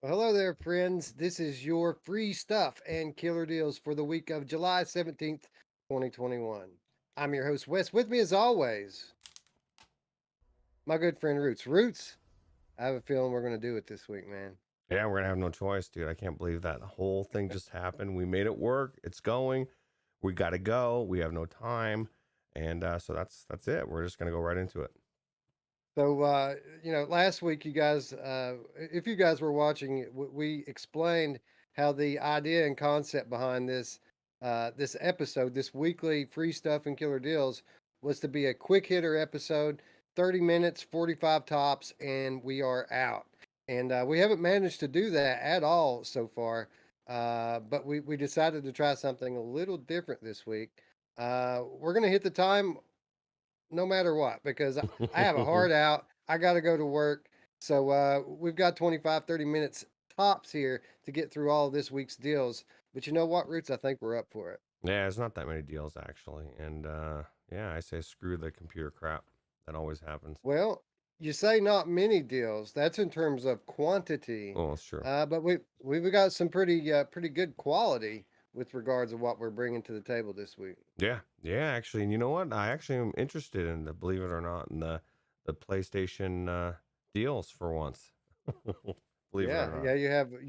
Hello there, friends. This is your free stuff and killer deals for the week of July 17th, 2021. I'm your host, Wes. With me, as always, my good friend Roots. Roots, I have a feeling we're going to do it this week, man. Yeah, we're gonna have no choice, dude. I can't believe that whole thing just happened. We made it work. It's going. We got to go. We have no time, and so that's it. We're just gonna go right into it. So, last week, you guys, if you guys were watching, we explained how the idea and concept behind this episode, this weekly free stuff and killer deals, was to be a quick hitter episode, 30 minutes, 45 tops, and we are out. And we haven't managed to do that at all so far. But we decided to try something a little different this week. We're going to hit the time no matter what, because I have a hard out. I got to go to work. So we've got 25, 30 minutes tops here to get through all of this week's deals. But you know what, Roots? I think we're up for it. Yeah, there's not that many deals actually, and yeah, I say screw the computer crap. That always happens. Well, you say not many deals. That's in terms of quantity. Oh, sure. But we've got some pretty good quality with regards to what we're bringing to the table this week. Yeah, yeah, actually, and you know what? I actually am interested in the, believe it or not, in the PlayStation deals for once. Believe it or not.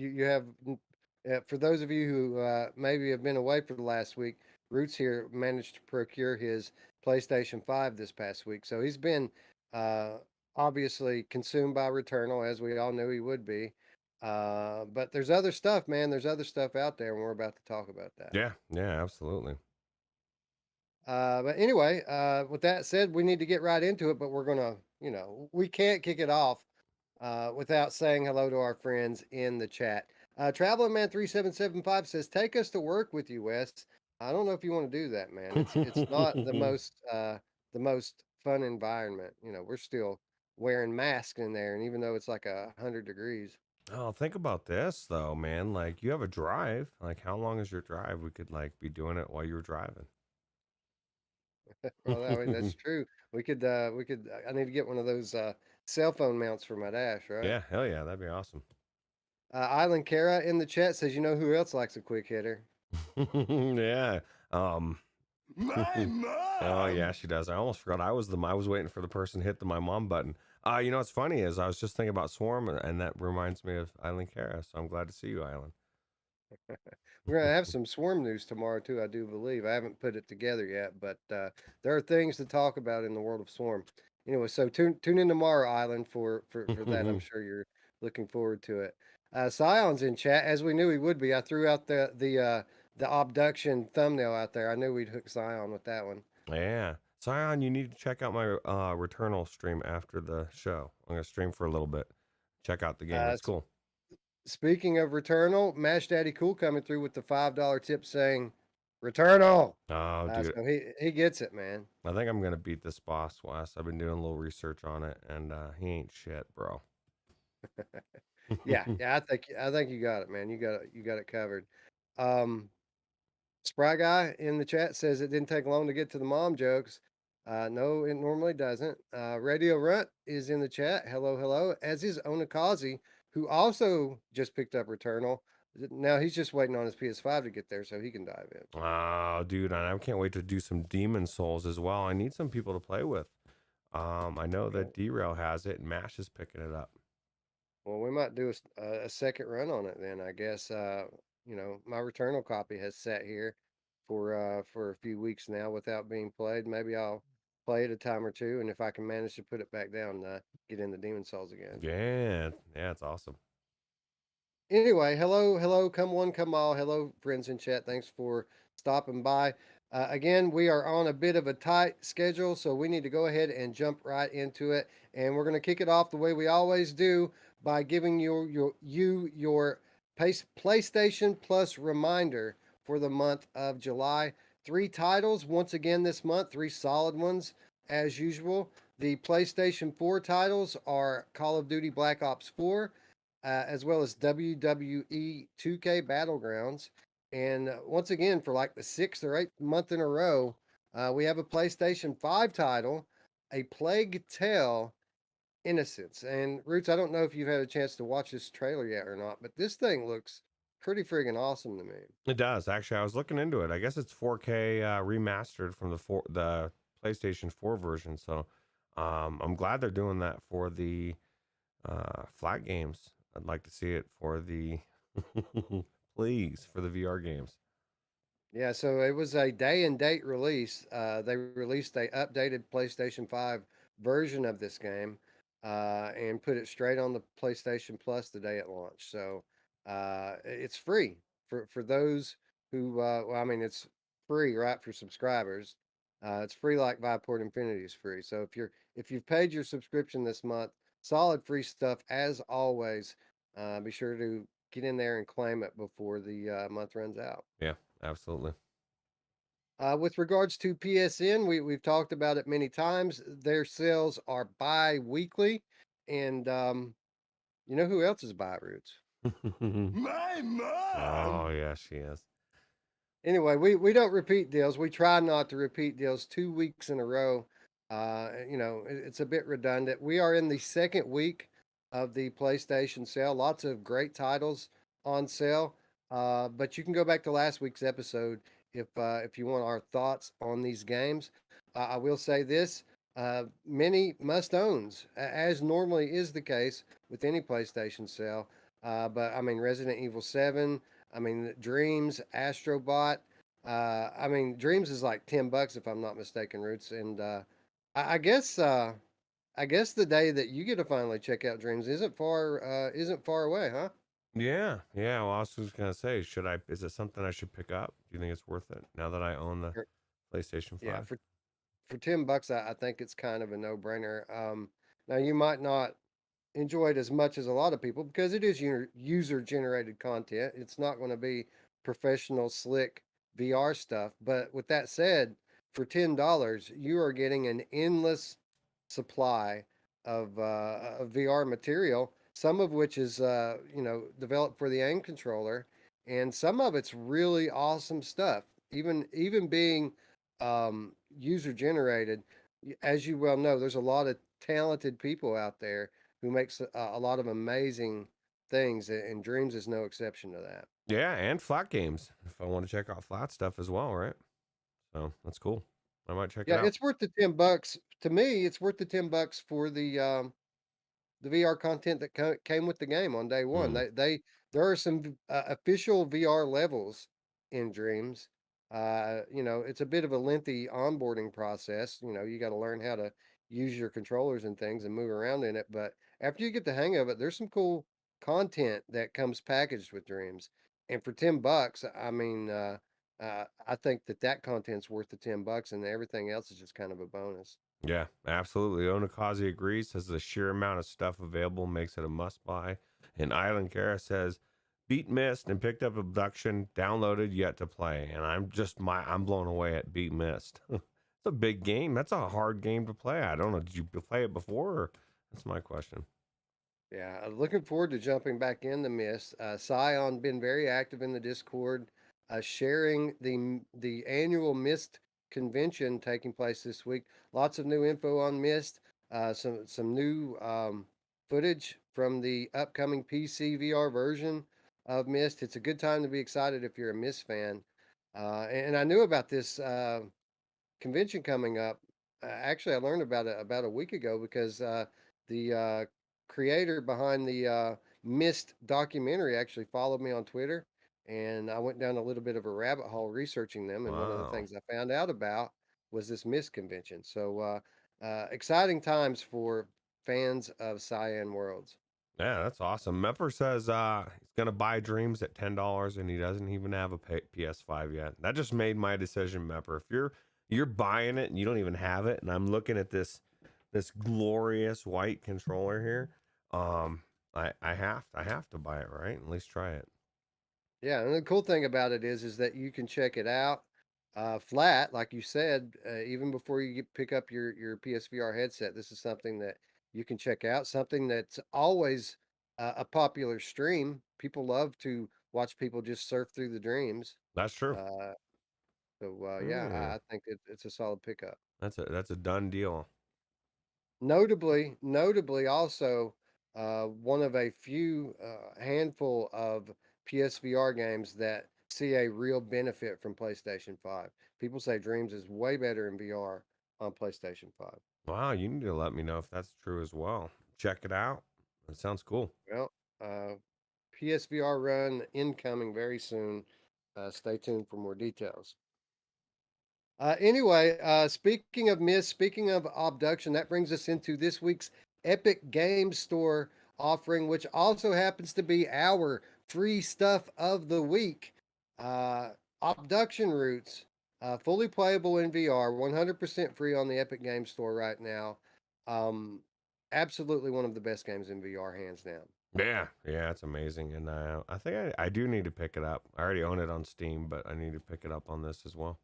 Yeah, for those of you who maybe have been away for the last week, Roots here managed to procure his PlayStation 5 this past week. So he's been uh, obviously consumed by Returnal, as we all knew he would be. But there's other stuff, man. There's other stuff out there, and we're about to talk about that. Yeah, yeah, absolutely. But anyway, with that said, we need to get right into it. But we're gonna, we can't kick it off without saying hello to our friends in the chat. Traveling Man 3775 says, "Take us to work with you, Wes." I don't know if you want to do that, man. It's not the most fun environment. We're still wearing masks in there, and even though it's like 100 degrees. Oh, think about this though, man. Like you have a drive. Like how long is your drive? We could like be doing it while you were driving. Well, I mean that's true. We could. I need to get one of those cell phone mounts for my dash, right? Yeah, hell yeah, that'd be awesome. Island Kara in the chat says, "You know who else likes a quick hitter?" Yeah. Um My Oh mom! yeah, she does. I almost forgot I was waiting for the person to hit the my mom button. You know what's funny is I was just thinking about Swarm and that reminds me of Eileen Cara, so I'm glad to see you, Eileen. We're gonna have some swarm news tomorrow too, I do believe. I haven't put it together yet, but there are things to talk about in the world of swarm. Anyway, so tune in tomorrow, Island, for that. I'm sure you're looking forward to it. Scion's in chat, as we knew he would be. I threw out the abduction thumbnail out there. I knew we'd hook Scion with that one. Yeah. Sion, you need to check out my Returnal stream after the show. I'm gonna stream for a little bit. Check out the game. Uh, It's cool. Speaking of Returnal, Mash Daddy Cool coming through with the $5 tip saying Returnal. Oh, dude. So he gets it, man. I think I'm gonna beat this boss, Wes. I've been doing a little research on it, and he ain't shit, bro. Yeah, I think you got it, man. You got it covered. Um, Spry guy in the chat says it didn't take long to get to the mom jokes. No, it normally doesn't. Radio Runt is in the chat. Hello, hello. As is Onakazi, who also just picked up Returnal. Now he's just waiting on his PS5 to get there so he can dive in. Oh, dude, I can't wait to do some Demon Souls as well. I need some people to play with. I know Okay. that Derail has it, and Mash is picking it up. Well, we might do a second run on it then. I guess. My Returnal copy has sat here for a few weeks now without being played. Maybe I'll play it a time or two, and if I can manage to put it back down, get into Demon Souls again. Yeah, yeah, it's awesome. Anyway, hello, hello, come one, come all. Hello, friends in chat. Thanks for stopping by. Again, we are on a bit of a tight schedule, so we need to go ahead and jump right into it. And we're going to kick it off the way we always do by giving your PlayStation Plus reminder for the month of July. Three titles once again this month, three solid ones as usual. The PlayStation 4 titles are Call of Duty Black Ops 4, as well as WWE 2K Battlegrounds. And once again, for like the sixth or eighth month in a row, we have a PlayStation 5 title, A Plague Tale, innocence. And Roots, I don't know if you've had a chance to watch this trailer yet or not, but this thing looks pretty friggin' awesome to me. It does actually. I was looking into it. I guess it's 4K remastered from the PlayStation 4 version. So I'm glad they're doing that for the flat games. I'd like to see it for the please for the VR games. Yeah, so it was a day and date release. They released a updated PlayStation 5 version of this game and put it straight on the PlayStation Plus the day it launched. So it's free for those who, well, I mean, it's free, right, for subscribers. It's free like Viveport Infinity is free. So if you've paid your subscription this month, solid free stuff as always. Be sure to get in there and claim it before the month runs out. Yeah, absolutely. With regards to PSN, we've talked about it many times. Their sales are bi-weekly, and you know who else is buy Roots? My Oh mom. yeah, she is. Anyway, we don't repeat deals. We try not to repeat deals 2 weeks in a row. It's a bit redundant. We are in the second week of the PlayStation sale. Lots of great titles on sale. But you can go back to last week's episode if you want our thoughts on these games. I will say this: many must owns, as normally is the case with any PlayStation sale. But I mean, Resident Evil 7. I mean, Dreams, Astrobot. I mean, Dreams is like $10 if I'm not mistaken, Roots. And I guess I guess the day that you get to finally check out Dreams isn't far away, huh? Yeah, yeah. Well, I was just gonna say, should I? Is it something I should pick up? Do you think it's worth it now that I own the Or- PlayStation Yeah, 5? for $10, I think it's kind of a no brainer. Now you might not enjoy it as much as a lot of people because it is user generated content. It's not going to be professional, slick VR stuff. But with that said, for $10, you are getting an endless supply of VR material, some of which is developed for the aim controller, and some of it's really awesome stuff. Even being user generated, as you well know, there's a lot of talented people out there who makes a lot of amazing things, and Dreams is no exception to that. Yeah, and flat games. If I want to check out flat stuff as well, right? So that's cool. I might check it Yeah, out. it's worth the $10 to me. It's worth the $10 for the VR content that came with the game on day one. Hmm. There are some official VR levels in Dreams. It's a bit of a lengthy onboarding process. You got to learn how to use your controllers and things and move around in it. But after you get the hang of it, there's some cool content that comes packaged with Dreams. And for $10, I mean, I think that content's worth the $10, and everything else is just kind of a bonus. Yeah, absolutely. Onakazi agrees, says the sheer amount of stuff available makes it a must buy. And Island Kara says, beat Mist and picked up Abduction, downloaded yet to play. And I'm blown away at Beat Mist. It's a big game. That's a hard game to play. I don't know. Did you play it before? That's my question. Yeah, looking forward to jumping back in the Mist. Scion been very active in the Discord, sharing the annual Mist convention taking place this week. Lots of new info on Mist. Some new footage from the upcoming PC VR version of Mist. It's a good time to be excited if you're a Mist fan. And I knew about this convention coming up. Actually, I learned about it about a week ago because the creator behind the Mist documentary actually followed me on Twitter, and I went down a little bit of a rabbit hole researching them. And one of the Wow. things I found out about was this Mist convention. So exciting times for fans of Cyan Worlds. Yeah, that's awesome. Mepper says he's gonna buy Dreams at $10 and he doesn't even have a PS5 yet. That just made my decision, Mepper. If you're buying it and you don't even have it, and I'm looking at this glorious white controller here, I have to buy it, right? At least try it. Yeah, and the cool thing about it is that you can check it out flat, like you said, even before you pick up your PSVR headset. This is something that you can check out. Something that's always a popular stream. People love to watch people just surf through the dreams. That's true. Uh, so yeah, Hmm. I think it's a solid pickup. That's a done deal. notably also, one of a few handful of PSVR games that see a real benefit from PlayStation 5. People say Dreams is way better in VR on PlayStation 5. Wow, you need to let me know if that's true as well. Check it out. That sounds cool. Well, PSVR run incoming very soon. Stay tuned for more details. Anyway, speaking of abduction, that brings us into this week's Epic Games Store offering, which also happens to be our free stuff of the week. Uh, Abduction Roots, fully playable in VR, 100% free on the Epic Games Store right now. Um, Absolutely one of the best games in VR, hands down. Yeah, yeah, it's amazing, and I think I do need to pick it up. I already own it on Steam, but I need to pick it up on this as well.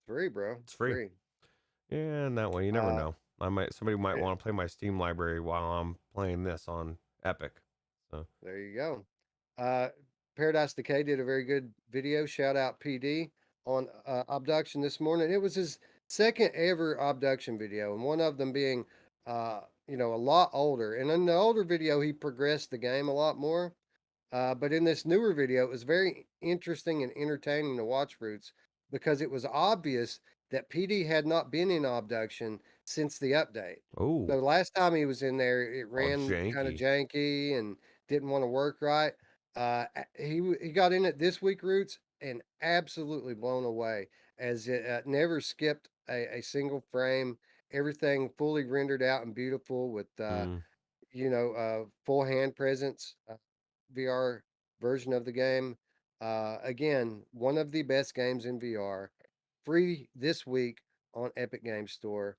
Free, bro. It's free. Free. Yeah, and that way you never Uh, know. Somebody might want to play my Steam library while I'm playing this on Epic. So There you go. Uh, Paradise Decay did a very good video. Shout out PD on abduction this morning. It was his second ever abduction video, and one of them being, a lot older. And in the older video, he progressed the game a lot more. But in this newer video, it was very interesting and entertaining to watch Roots because it was obvious that PD had not been in abduction since the update. oh, So last time he was in there, it all ran kind of janky. janky and didn't want to work right. He got in it this week, Roots, and absolutely blown away as it never skipped a single frame. Everything fully rendered out and beautiful with Mm, full hand presence. VR version of the game. Again, one of the best games in VR. Free this week on Epic Games Store.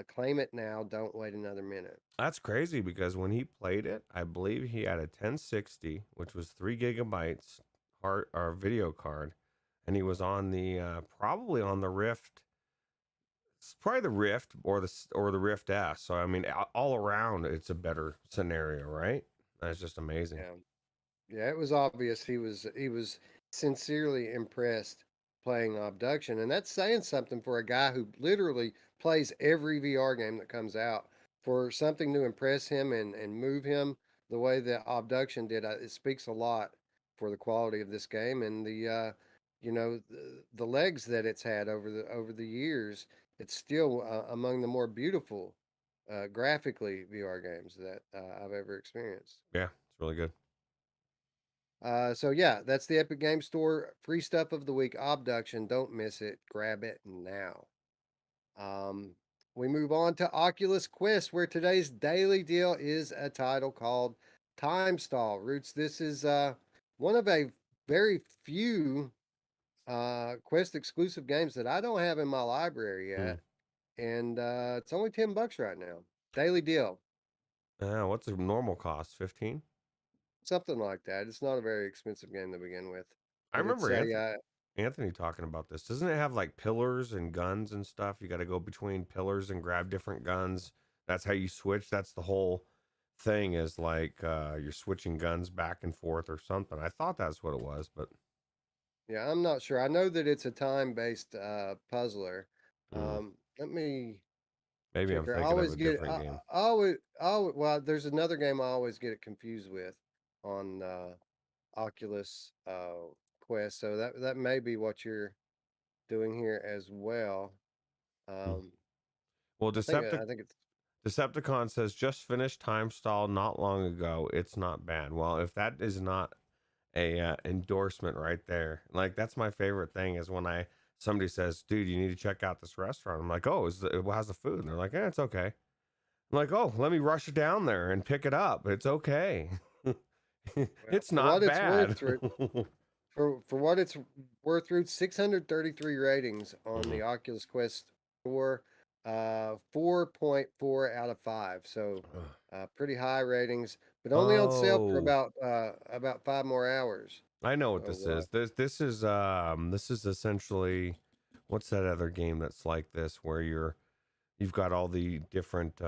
Claim it now. Don't wait another minute. that's crazy because when he played it, I believe he had a 1060, which was 3 gigabytes hard or video card, and he was on the probably on the Rift. It's probably the Rift or the Rift S. So I mean, all around, it's a better scenario, right? That's just amazing. Yeah. Yeah, it was obvious he was sincerely impressed playing Abduction, and that's saying something for a guy who literally plays every VR game that comes out. For something to impress him and move him the way that Abduction did, it speaks a lot for the quality of this game and the legs that it's had over the years. It's still among the more beautiful graphically VR games that I've ever experienced. Yeah, it's really good. So yeah, that's the Epic Game Store free stuff of the week. Abduction, don't miss it. Grab it now. Um, we move on to Oculus Quest, where today's daily deal is a title called Time Stall. Roots, this is one of a very few Quest exclusive games that I don't have in my library Hmm. yet, and it's only $10 right now. Daily deal, What's the normal cost? 15. something like that. It's not a very expensive game to begin with, I but it's remember a Anthony talking about this. Doesn't it have like pillars and guns and stuff? You got to go between pillars and grab different guns. That's how you switch. That's the whole thing is like you're switching guns back and forth or something. I thought that's what it was, but Yeah, I'm not sure. I know that it's a time-based puzzler. mm, Let me maybe check I'm here. I thinking of always a get different game. well, there's another game I always get it confused with on Oculus Quest. So that may be what you're doing here as well. Hmm. Um, Well, I think it's Decepticon says just finished Time Stall not long ago. It's not bad. Well, if that is not a endorsement right there, like that's my favorite thing is when I somebody says, "Dude, you need to check out this restaurant." I'm like, "Oh, how's the food?" And they're like, "Yeah, it's okay." I'm like, "Oh, let me rush it down there and pick it up. It's okay. well, It's for what not it's bad." worth, for what it's worth, through 633 ratings on Mhm. the Oculus Quest store, 4.4 out of 5. So pretty high ratings, but only on sale for Oh, about 5 more hours. I know what this So is. This is essentially what's that other game that's like this where you've got all the different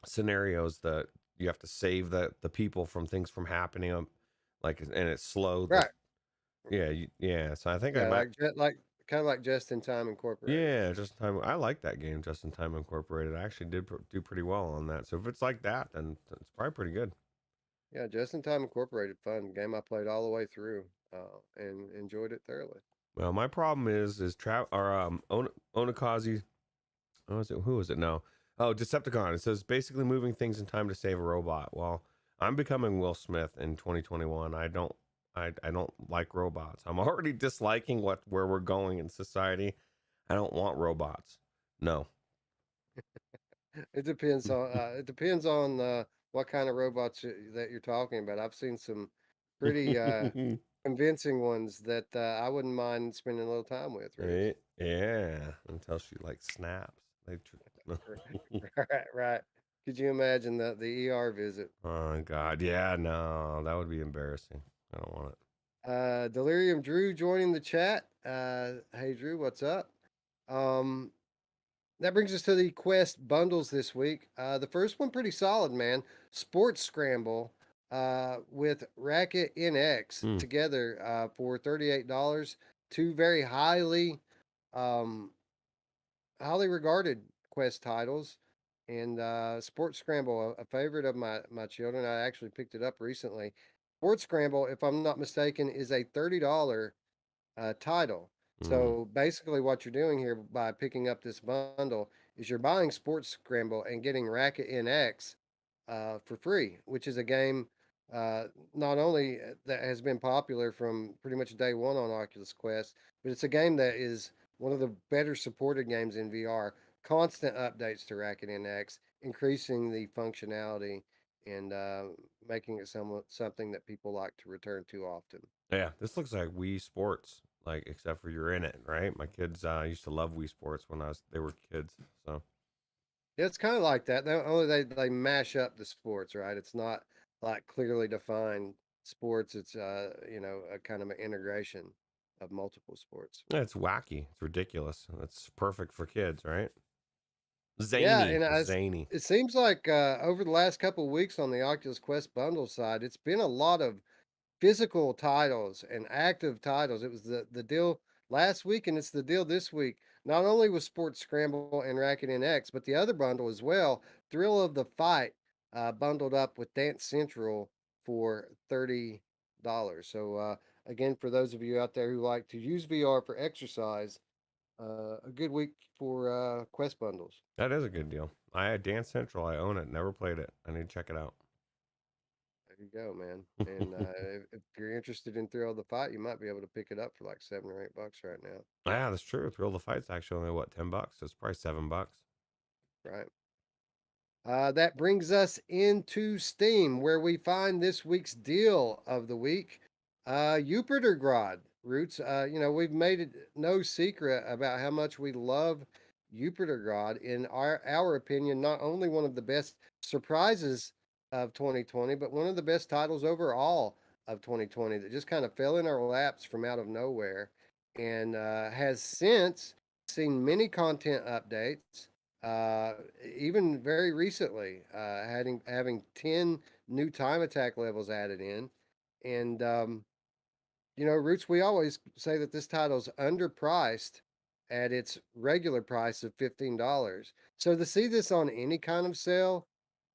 scenarios that you have to save the people from things from happening like and it's slow the right, yeah so I think I yeah, might like kind of like Just in Time Incorporated. Yeah, just in time. I like that game, Just in Time Incorporated. I actually did do pretty well on that. So if it's like that, then it's probably pretty good. Yeah, Just in Time Incorporated, fun game I played all the way through, and enjoyed it thoroughly. Well, my problem is Onikazi. Oh, is it who is it now? Oh, Decepticon. It says basically moving things in time to save a robot. Well, I'm becoming Will Smith in 2021. I don't like robots. I'm already disliking where we're going in society. I don't want robots. No. It depends on what kind of robots that you're talking about. I've seen some pretty convincing ones that I wouldn't mind spending a little time with, Roots. Yeah, until she like snaps. Right, right. Could you imagine the ER visit? Oh God, yeah, no, that would be embarrassing. I don't want it. Delirium Drew joining the chat. Hey Drew, what's up? Um, that brings us to the Quest bundles this week. The first one pretty solid, man. Sports Scramble with Racket NX Mm. together for $38. Two very um, highly regarded Quest titles. And Sports Scramble, a favorite of my children. I actually picked it up recently. Sports Scramble, if I'm not mistaken, is a $30 title. Mm. So basically, what you're doing here by picking up this bundle is you're buying Sports Scramble and getting Racket NX for free, which is a game uh, not only that has been popular from pretty much day one on Oculus Quest, but it's a game that is one of the better supported games in VR. Constant updates to Racket NX, increasing the functionality and making it something that people like to return to often. Yeah, this looks like Wii Sports, like except for you're in it, right? My kids used to love Wii Sports when they were kids. So Yeah, it's kind of like that. Only they mash up the sports, right? It's not like clearly defined sports. It's a kind of an integration of multiple sports. yeah, it's wacky. It's ridiculous. It's perfect for kids, right? Yeah, Zany, and zany. it seems like over the last couple of weeks on the Oculus Quest bundle side, it's been a lot of physical titles and active titles. It was the deal last week, and it's the deal this week. Not only with Sports Scramble and Racket NX, but the other bundle as well. Thrill of the Fight bundled up with Dance Central for $30. So again, for those of you out there who like to use VR for exercise, a good week for Quest bundles. That is a good deal. I had Dance Central. I own it. Never played it. I need to check it out. There you go, man. And if you're interested in Thrill of the Fight, you might be able to pick it up for like $7 or $8 right now. Yeah, that's true. Thrill the Fight's actually only what, $10? It's probably $7. Right. That brings us into Steam, where we find this week's deal of the week. Grod Roots. We've made it no secret about how much we love Grod. In our opinion, not only one of the best surprises of 2020, but one of the best titles overall of 2020 that just kind of fell in our laps from out of nowhere, and has since seen many content updates, uh, even very recently, having 10 new time attack levels added in. And Roots, we always say that this title's underpriced at its regular price of $15. So to see this on any kind of sale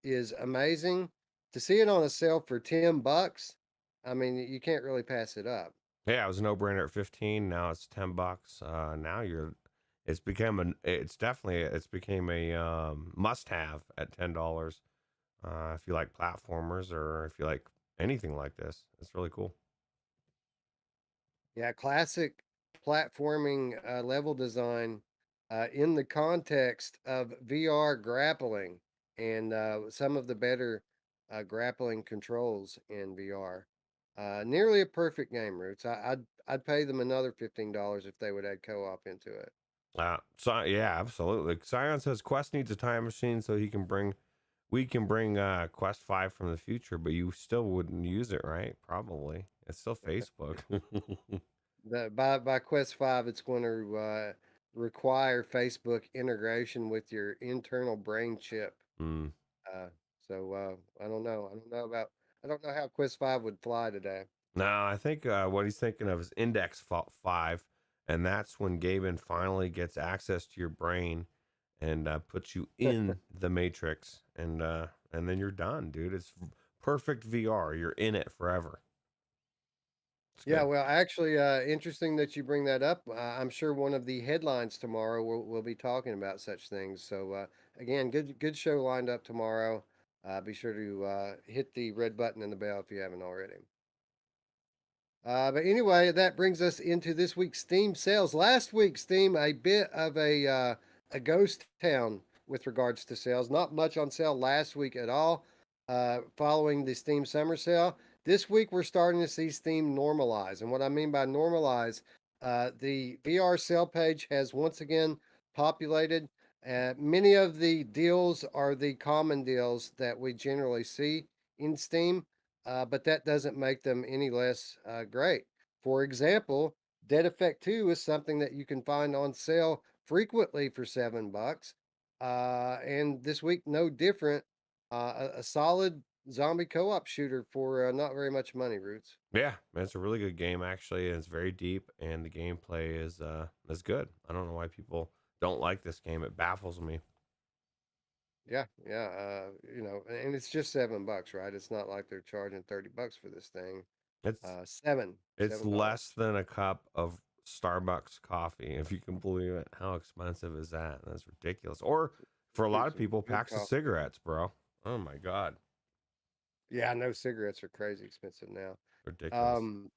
is amazing. To see it on a sale for $10, I mean, you can't really pass it up. Yeah, it was a no-brainer at 15. Now it's $10. Now it's definitely it's became a must-have at $10. If you like platformers or if you like anything like this, it's really cool. Yeah, classic platforming level design in the context of VR grappling and some of the better grappling controls in VR. Nearly a perfect game, Roots. I'd pay them another $15 if they would add co-op into it. So yeah, absolutely. Scion says Quest needs a time machine so we can bring Quest 5 from the future, but you still wouldn't use it, right? Probably. It's still Facebook. By Quest 5, it's going to require Facebook integration with your internal brain chip. Mm. Uh, so I don't know. I don't know how Quest 5 would fly today. No, I think what he's thinking of is Index 5, and that's when Gaben finally gets access to your brain and puts you in the matrix, and then you're done, dude. It's perfect VR. You're in it forever. It's Yeah, good. well, actually, interesting that you bring that up. I'm sure one of the headlines tomorrow will be talking about such things. So, again, good show lined up tomorrow. Be sure to hit the red button and the bell if you haven't already. But anyway, that brings us into this week's Steam sales. Last week, Steam a bit of a ghost town with regards to sales. Not much on sale last week at all. Following the Steam summer sale, this week we're starting to see Steam normalize. And what I mean by normalize, the VR sale page has once again populated. Many of the deals are the common deals that we generally see in Steam, but that doesn't make them any less great. For example, Dead Effect 2 is something that you can find on sale frequently for $7. And this week, no different. A solid zombie co op shooter for not very much money, Roots. Yeah, it's a really good game actually, and it's very deep, and the gameplay is good. I don't know why people don't like this game. It baffles me. Yeah, yeah. And it's just $7, right? It's not like they're charging $30 for this thing. It's Seven, it's $7. less than a cup of Starbucks coffee, if you can believe it. How expensive is that? That's ridiculous. Or for a lot of Some people, good packs of coffee. cigarettes, bro. Oh my god, Yeah, I know cigarettes are crazy expensive now. ridiculous. Um,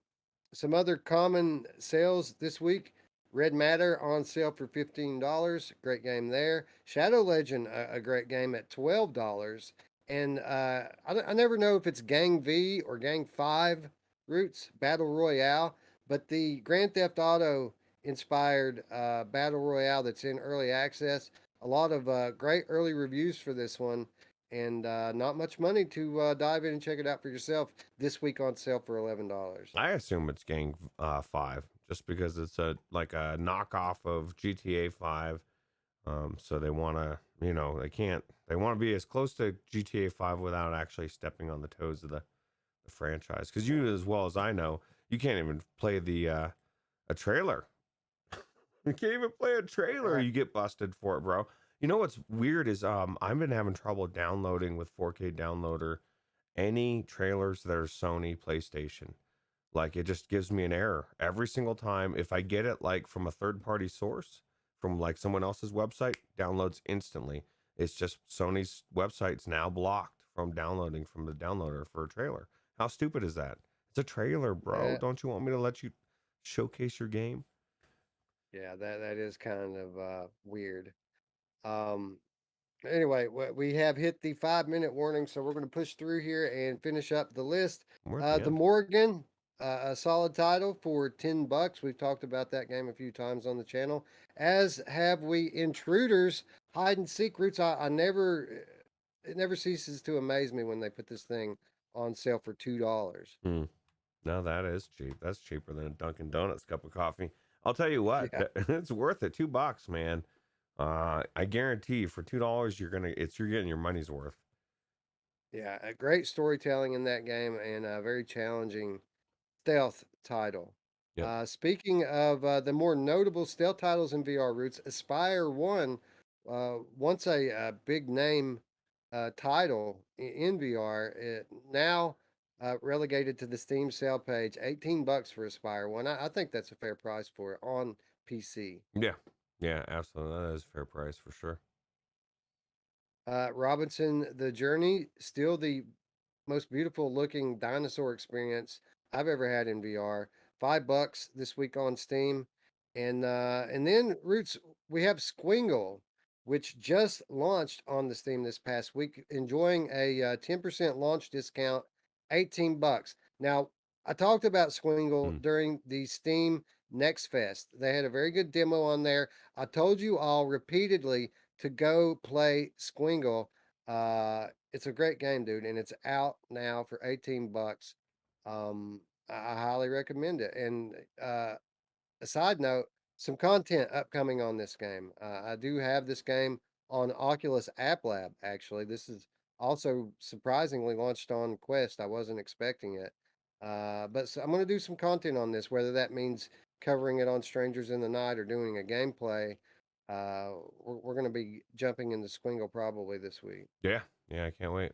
some other common sales this week. Red Matter on sale for $15. Great game there. Shadow Legend, a great game at $12. And I never know if it's Gang V or Gang 5 Roots Battle Royale, but the Grand Theft Auto inspired Battle Royale that's in early access. A lot of great early reviews for this one, and not much money to dive in and check it out for yourself. This week on sale for $11. I assume it's Gang 5, just because it's a knockoff of GTA 5. So they want to, they want to be as close to GTA 5 without actually stepping on the toes of the franchise. Because you, as well as I know, you can't even play the a trailer. You can't even play a trailer. Right. You get busted for it, bro. You know what's weird is I've been having trouble downloading with 4K downloader any trailers that are Sony PlayStation. Like it just gives me an error every single time. If I get it like from a third party source, from like someone else's website, downloads instantly. It's just Sony's website's now blocked from downloading from the downloader for a trailer. How stupid is that? It's a trailer, bro. Yeah, Don't you want me to let you showcase your game? yeah, that is kind of weird. Um, Anyway, we have hit the 5 minute warning, so we're going to push through here and finish up the list. We're at the The end. Morgan, a solid title for $10. We've talked about that game a few times on the channel, as have we. Intruders, hide and seek roots. I never, it never ceases to amaze me when they put this thing on sale for $2. Hmm. Now that is cheap. That's cheaper than a Dunkin' Donuts cup of coffee. I'll tell you what, Yeah, it's worth it. $2, man. I guarantee you for $2, you're getting your money's worth. yeah, a great storytelling in that game and a very challenging stealth title. Yep. Speaking of the more notable stealth titles in VR roots, Aspire One, once a big name title in VR, it now relegated to the Steam sale page. $18 for Aspire One. I think that's a fair price for it on PC. Yeah. Yeah, absolutely. That is a fair price for sure. Robinson the Journey, still the most beautiful looking dinosaur experience I've ever had in VR. $5 this week on Steam. And then Roots, we have Squingle, which just launched on the Steam this past week, enjoying a 10% launch discount, $18. Now, I talked about Squingle Mm. during the Steam Next Fest. They had a very good demo on there. I told you all repeatedly to go play Squingle. It's a great game, dude, and it's out now for $18. I highly recommend it. And a side note, some content upcoming on this game. I do have this game on Oculus App Lab, actually. This is also surprisingly launched on Quest. I wasn't expecting it. But so I'm going to do some content on this, whether that means covering it on Strangers in the Night or doing a gameplay, we're going to be jumping into Squingle probably this week. Yeah, yeah, I can't wait.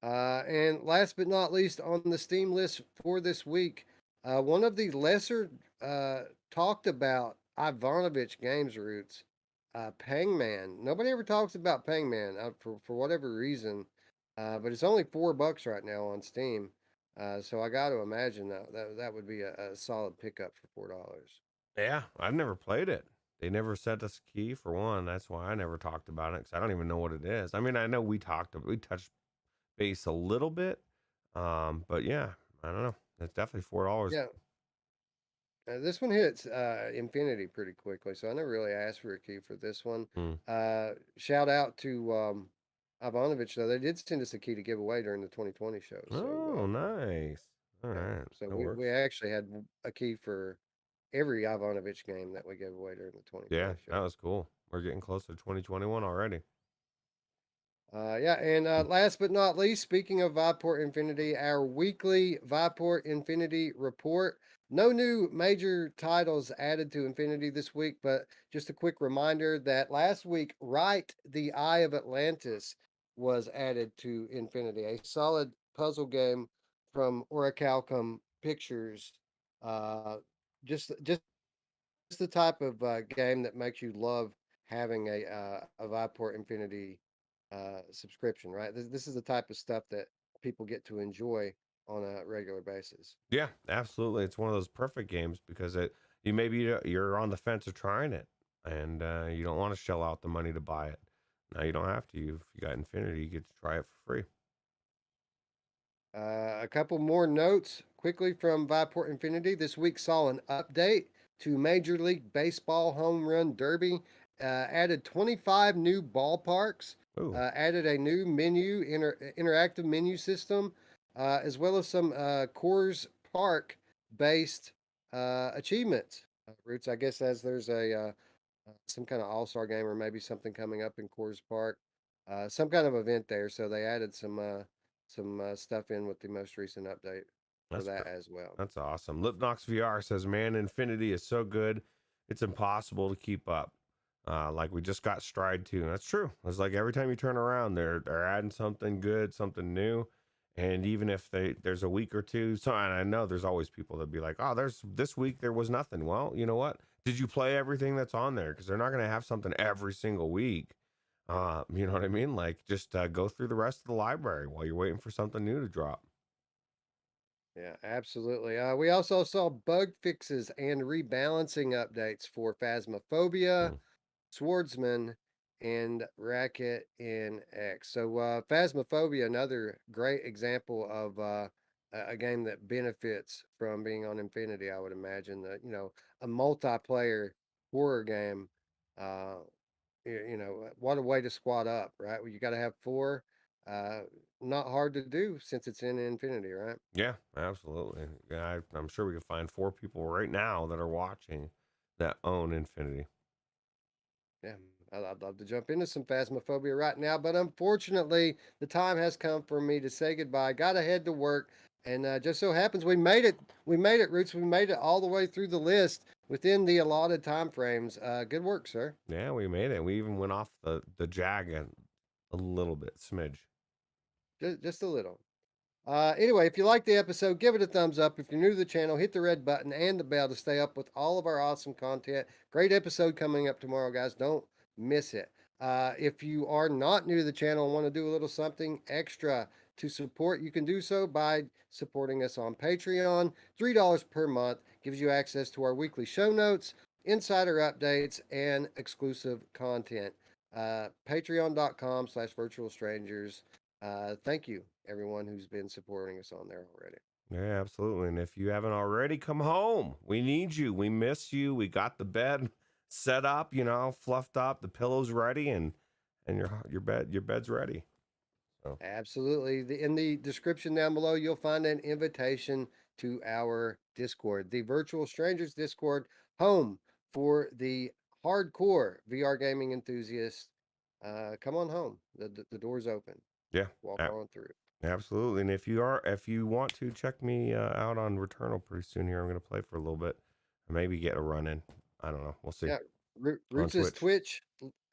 And last but not least, on the Steam list for this week, one of the lesser uh, talked about Ivanovich games roots, Pangman. Nobody ever talks about Pangman for whatever reason, but it's only $4 right now on Steam. So I got to imagine that would be a solid pickup for $4. Yeah, I've never played it. They never sent us a key for one. That's why I never talked about it because I don't even know what it is. I mean, I know we touched base a little bit, but yeah, I don't know. It's definitely $4. Yeah, this one hits infinity pretty quickly, so I never really asked for a key for this one. Hmm. Shout out to Ivanovich, though. They did send us a key to give away during the 2020 show. Oh, nice. All Yeah, right, so that we works. actually had a key for every Ivanovich game that we gave away during the Yeah, 2020 show. that was cool. We're getting closer to 2021 already. Yeah, and Hmm. last but not least, speaking of Viveport Infinity, our weekly Viveport Infinity report. No new major titles added to Infinity this week, but just a quick reminder that last week, Right, the Eye of Atlantis was added to Infinity, a solid puzzle game from Orichalcum Pictures. Uh, just the type of game that makes you love having a Viveport Infinity subscription, right? This is the type of stuff that people get to enjoy on a regular basis. Yeah, absolutely. It's one of those perfect games because you maybe you're on the fence of trying it, and you don't want to shell out the money to buy it. Now you don't have to. If you got Infinity, you get to try it for free. A couple more notes quickly from Viveport Infinity. This week saw an update to Major League Baseball Home Run Derby. Added 25 new ballparks. Ooh, Added a new interactive menu system, as well as some Coors Park based achievements. Roots, I guess, as there's some kind of all-star game or maybe something coming up in Coors Park, some kind of event there. So they added some stuff in with the most recent update for that's that great. as well. That's awesome. Lipnox VR says, "Man, Infinity is so good, it's impossible to keep up." Like we just got Stride 2. That's true. It's like every time you turn around, they're adding something good, something new. And even if there's a week or two, so and I know there's always people that be like, "Oh, there's this week there was nothing." Well, you know what? Did you play everything that's on there? Because they're not going to have something every single week. You know what I mean? Like just go through the rest of the library while you're waiting for something new to drop. Yeah, absolutely. We also saw bug fixes and rebalancing updates for Phasmophobia, Mm. Swordsman, and Racket in X. So, Phasmophobia, another great example of a game that benefits from being on Infinity. I would imagine that a multiplayer horror game. Uh, what a way to squad up, right? Well, you got to have four. Uh, Not hard to do since it's in Infinity, right? Yeah, absolutely. Yeah, I'm sure we could find 4 people right now that are watching that own Infinity. Yeah, I'd love to jump into some Phasmophobia right now, but unfortunately, the time has come for me to say goodbye. Got to head to work, and just so happens we made it. We made it, Roots. We made it all the way through the list within the allotted time frames. Good work, sir. Yeah, we made it. We even went off the jag a little bit, smidge. Just a little. Anyway, if you liked the episode, give it a thumbs up. If you're new to the channel, hit the red button and the bell to stay up with all of our awesome content. Great episode coming up tomorrow, guys. Don't miss it. If you are not new to the channel and want to do a little something extra to support, you can do so by supporting us on Patreon. $3 per month gives you access to our weekly show notes, insider updates, and exclusive content. Patreon.com/virtual strangers. Thank you, everyone who's been supporting us on there already. Yeah, absolutely. And if you haven't already, come home. We need you. We miss you. We got the bed set up, fluffed up, the pillows ready, and your bed's ready. So Absolutely. In the description down below, you'll find an invitation to our Discord, the Virtual Strangers Discord, home for the hardcore VR gaming enthusiasts. Come on home. The door's open. yeah, Walk a- on through. Absolutely. And if you want to check me out on Returnal pretty soon here, I'm going to play for a little bit, maybe get a run in. I don't know. We'll see. Yeah, On Roots' Twitch. Twitch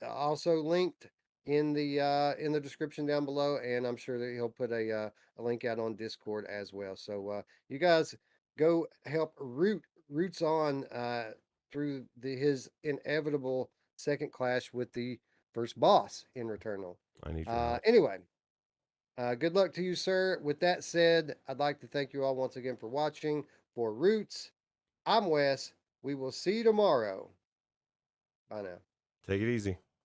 also linked in the description down below, and I'm sure that he'll put a link out on Discord as well. So you guys go help Roots on through his inevitable second clash with the first boss in Returnal. I need your help. Anyway, good luck to you, sir. With that said, I'd like to thank you all once again for watching. For Roots, I'm Wes. We will see you tomorrow. Bye now. Take it easy.